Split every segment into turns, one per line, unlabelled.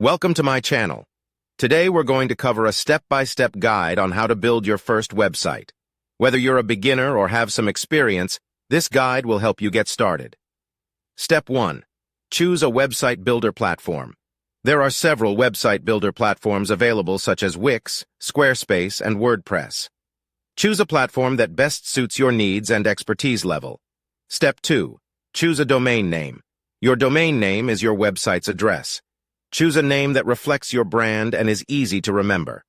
Welcome to my channel. Today we're going to cover a step-by-step guide on how to build your first website. Whether you're a beginner or have some experience, this guide will help you get started. Step 1. Choose a website builder platform. There are several website builder platforms available such as Wix, Squarespace, and WordPress. Choose a platform that best suits your needs and expertise level. Step 2. Choose a domain name. Your domain name is your website's address. Choose a name that reflects your brand and is easy to remember.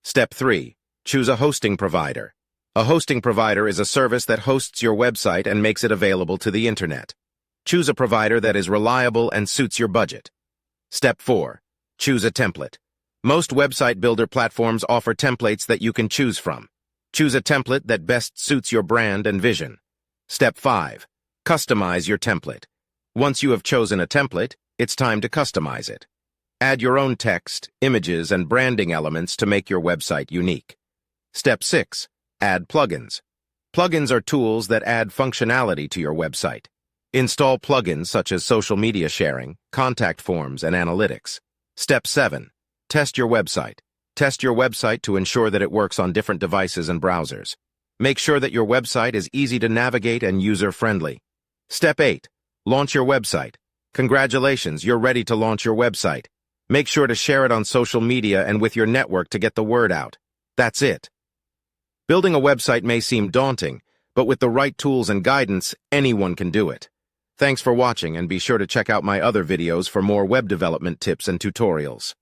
Step 3. Choose a hosting provider. A hosting provider is a service that hosts your website and makes it available to the internet. Choose a provider that is reliable and suits your budget. Step 4. Choose a template. Most website builder platforms offer templates that you can choose from. Choose a template that best suits your brand and vision. Step 5. Customize your template. Once you have chosen a template, it's time to customize it. Add your own text, images, and branding elements to make your website unique. Step 6. Add plugins. Plugins are tools that add functionality to your website. Install plugins such as social media sharing, contact forms, and analytics. Step 7. Test your website. Test your website to ensure that it works on different devices and browsers. Make sure that your website is easy to navigate and user-friendly. Step 8. Launch your website. Congratulations, you're ready to launch your website. Make sure to share it on social media and with your network to get the word out. That's it. Building a website may seem daunting, but with the right tools and guidance, anyone can do it. Thanks for watching, and be sure to check out my other videos for more web development tips and tutorials.